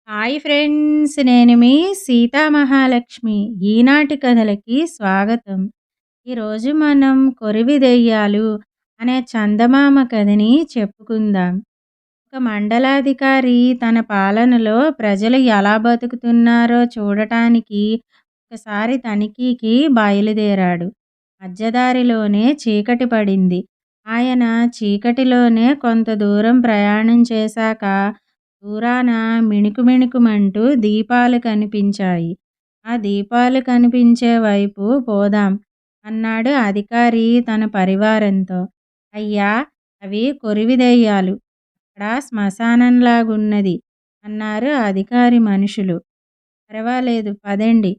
Hi friends, నేను మీ సీతామహాలక్ష్మి. ఈనాటి కథలకి స్వాగతం. ఈరోజు మనం కొరివి దెయ్యాలు అనే చందమామ కథని చెప్పుకుందాం. ఒక మండలాధికారి తన పాలనలో ప్రజలు ఎలా బతుకుతున్నారో చూడటానికి ఒకసారి తనిఖీకి బయలుదేరాడు. మధ్యదారిలోనే చీకటి పడింది. ఆయన చీకటిలోనే కొంత దూరం ప్రయాణం చేశాక దూరాన మిణుకుమిణుకుమంటూ దీపాలు కనిపించాయి. ఆ దీపాలు కనిపించే వైపు పోదాం అన్నాడు అధికారి తన పరివారంతో. అయ్యా, అవి కొరివి దెయ్యాలు. అక్కడ శ్మశానంలాగున్నది అన్నారు అధికారి మనుషులు. పర్వాలేదు పదండి,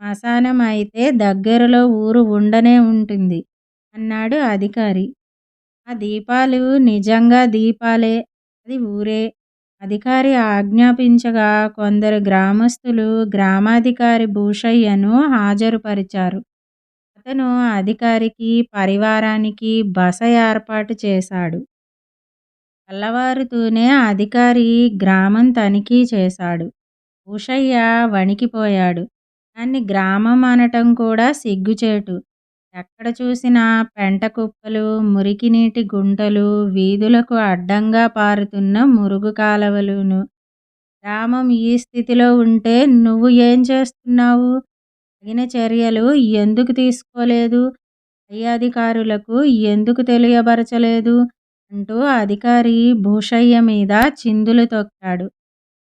శ్మశానం అయితే దగ్గరలో ఊరు ఉండనే ఉంటుంది అన్నాడు అధికారి. ఆ దీపాలు నిజంగా దీపాలే, అది ఊరే. అధికారి ఆజ్ఞాపించగా కొందరు గ్రామస్తులు గ్రామాధికారి భూషయ్యను హాజరుపరిచారు. అతను అధికారికి పరివారానికి బస ఏర్పాటు చేశాడు. తెల్లవారుతూనే అధికారి గ్రామం తనిఖీ చేశాడు. భూషయ్య వణికిపోయాడు. దాన్ని గ్రామం అనటం కూడా సిగ్గుచేటు. ఎక్కడ చూసినా పెంట కుప్పలు, మురికినీటి గుంటలు, వీధులకు అడ్డంగా పారుతున్న మురుగు కాలవలును. గ్రామం ఈ స్థితిలో ఉంటే నువ్వు ఏం చేస్తున్నావు? తగిన చర్యలు ఎందుకు తీసుకోలేదు? పై అధికారులకు ఎందుకు తెలియబరచలేదు? అంటూ అధికారి భూషయ్య మీద చిందులు తొక్కాడు.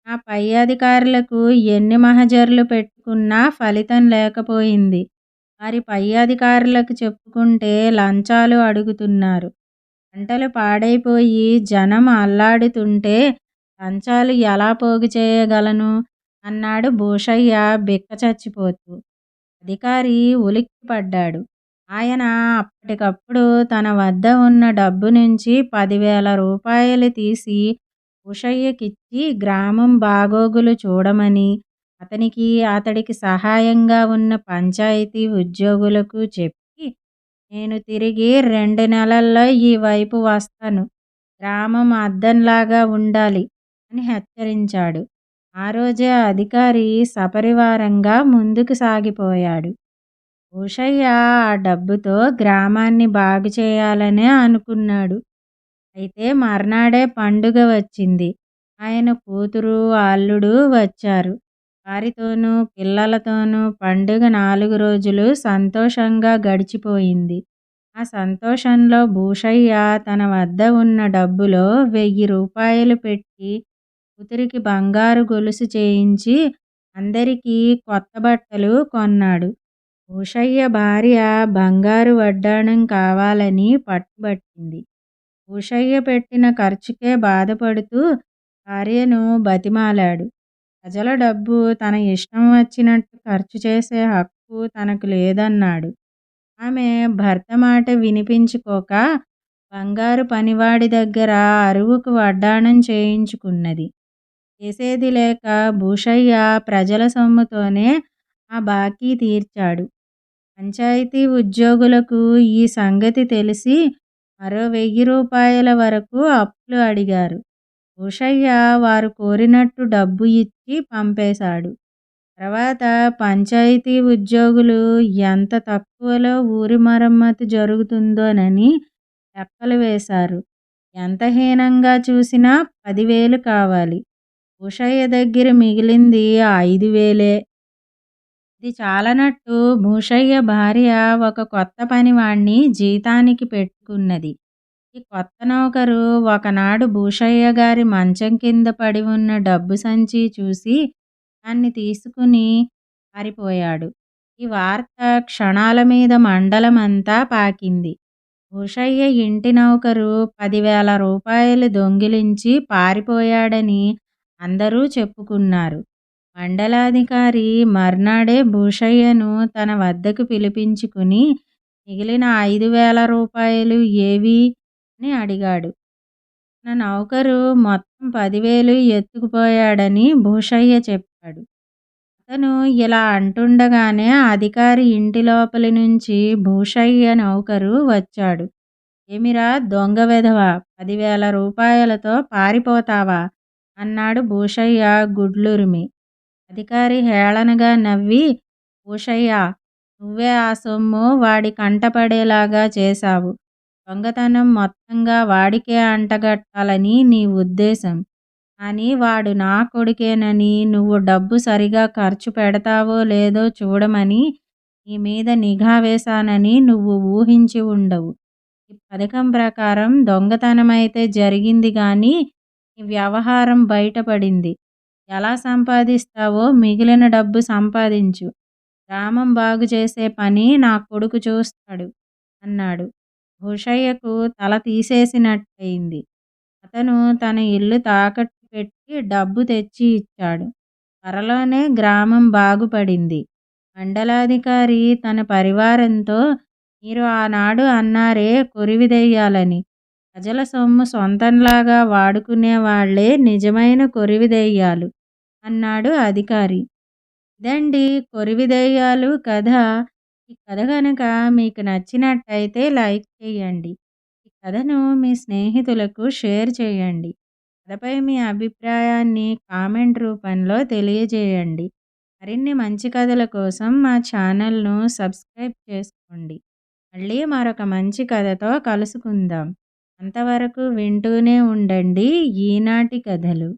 ఆ పై అధికారులకు ఎన్ని మహజర్లు పెట్టుకున్నా ఫలితం లేకపోయింది. వారి పై అధికారులకు చెప్పుకుంటే లంచాలు అడుగుతున్నారు. పంటలు పాడైపోయి జనం అల్లాడుతుంటే లంచాలు ఎలా పోగు చేయగలను అన్నాడు భూషయ్య బిక్కచచ్చిపోతూ. అధికారి ఉలిక్కిపడ్డాడు. ఆయన అప్పటికప్పుడు తన వద్ద ఉన్న డబ్బు నుంచి 10,000 రూపాయలు తీసి భూషయ్యకిచ్చి గ్రామం బాగోగులు చూడమని, అతడికి సహాయంగా ఉన్న పంచాయతీ ఉద్యోగులకు చెప్పి, నేను తిరిగి 2 నెలల్లో ఈ వైపు వస్తాను, గ్రామం అద్దంలాగా ఉండాలి అని హెచ్చరించాడు. ఆ రోజే అధికారి సపరివారంగా ముందుకు సాగిపోయాడు. భూషయ్య ఆ డబ్బుతో గ్రామాన్ని బాగు చేయాలనే అనుకున్నాడు. అయితే మర్నాడే పండుగ వచ్చింది. ఆయన కూతురు, అల్లుడు వచ్చారు. వారితోనూ పిల్లలతోనూ పండుగ 4 రోజులు సంతోషంగా గడిచిపోయింది. ఆ సంతోషంలో భూషయ్య తన వద్ద ఉన్న డబ్బులో 1000 రూపాయలు పెట్టి కూతురికి బంగారు గొలుసు చేయించి అందరికీ కొత్త బట్టలు కొన్నాడు. భూషయ్య భార్య బంగారు వడ్డాణం కావాలని పట్టుబట్టింది. భూషయ్య పెట్టిన ఖర్చుకే బాధపడుతూ భార్యను బతిమాలాడు. ప్రజల డబ్బు తన ఇష్టం వచ్చినట్టు ఖర్చు చేసే హక్కు తనకు లేదన్నాడు. ఆమె భర్త మాట వినిపించుకోక బంగారు పనివాడి దగ్గర అరువుకు వడ్డాణం చేయించుకున్నది. చేసేది లేక భూషయ్య ప్రజల సొమ్ముతోనే ఆ బాకీ తీర్చాడు. పంచాయతీ ఉద్యోగులకు ఈ సంగతి తెలిసి మరో 1000 రూపాయల వరకు అప్పులు అడిగారు. భూషయ్య వారు కోరినట్టు డబ్బు ఇచ్చి పంపేశాడు. తర్వాత పంచాయతీ ఉద్యోగులు ఎంత తక్కువలో ఊరి మరమ్మతు జరుగుతుందోనని లెక్కలు వేశారు. ఎంత హీనంగా చూసినా 10,000 కావాలి. భూషయ్య దగ్గర మిగిలింది 5,000. ఇది చాలనట్టు భూషయ్య భార్య ఒక కొత్త పనివాణ్ణి జీతానికి పెట్టుకున్నది. ఈ కొత్త నౌకరు ఒకనాడు భూషయ్య గారి మంచం కింద పడి ఉన్న డబ్బు సంచి చూసి దాన్ని తీసుకుని పారిపోయాడు. ఈ వార్త క్షణాల మీద మండలమంతా పాకింది. భూషయ్య ఇంటి నౌకరు 10,000 రూపాయలు దొంగిలించి పారిపోయాడని అందరూ చెప్పుకున్నారు. మండలాధికారి మర్నాడే భూషయ్యను తన వద్దకు పిలిపించుకుని మిగిలిన 5,000 రూపాయలు ఏవి అని అడిగాడు. తన నౌకరు మొత్తం 10,000 ఎత్తుకుపోయాడని భూషయ్య చెప్పాడు. అతను ఇలా అంటుండగానే అధికారి ఇంటి లోపలి నుంచి భూషయ్య నౌకరు వచ్చాడు. ఏమిరా దొంగ వెధవా, 10,000 రూపాయలతో పారిపోతావా అన్నాడు భూషయ్య గుడ్లురిమి. అధికారి హేళనగా నవ్వి, భూషయ్య, నువ్వే ఆ సొమ్ము వాడి కంటపడేలాగా చేశావు. దొంగతనం మొత్తంగా వాడికే అంటగట్టాలని నీ ఉద్దేశం. కానీ వాడు నా కొడుకేనని, నువ్వు డబ్బు సరిగా ఖర్చు పెడతావో లేదో చూడమని నీ మీద నిఘా వేశానని నువ్వు ఊహించి ఉండవు. ఈ పథకం ప్రకారం దొంగతనమైతే జరిగింది గానీ నీ వ్యవహారం బయటపడింది. ఎలా సంపాదిస్తావో మిగిలిన డబ్బు సంపాదించు. గ్రామం బాగుచేసే పని నా కొడుకు చూస్తాడు అన్నాడు. భూషయ్యకు తల తీసేసినట్టయింది. అతను తన ఇల్లు తాకట్టు పెట్టి డబ్బు తెచ్చి ఇచ్చాడు. త్వరలోనే గ్రామం బాగుపడింది. మండలాధికారి తన పరివారంతో, మీరు ఆనాడు అన్నారే కొరివిదెయ్యాలని, ప్రజల సొమ్ము సొంతంలాగా వాడుకునేవాళ్లే నిజమైన కొరివిదెయ్యాలు అన్నాడు అధికారి. ఇదండి కొరివిదెయ్యాలు కథ. ఈ కథ కనుక మీకు నచ్చినట్టయితే లైక్ చేయండి. ఈ కథను మీ స్నేహితులకు షేర్ చేయండి. కథపై మీ అభిప్రాయాన్ని కామెంట్ రూపంలో తెలియజేయండి. మరిన్ని మంచి కథల కోసం మా ఛానల్ను సబ్స్క్రైబ్ చేసుకోండి. మళ్ళీ మరొక మంచి కథతో కలుసుకుందాం. అంతవరకు వింటూనే ఉండండి ఈనాటి కథలు.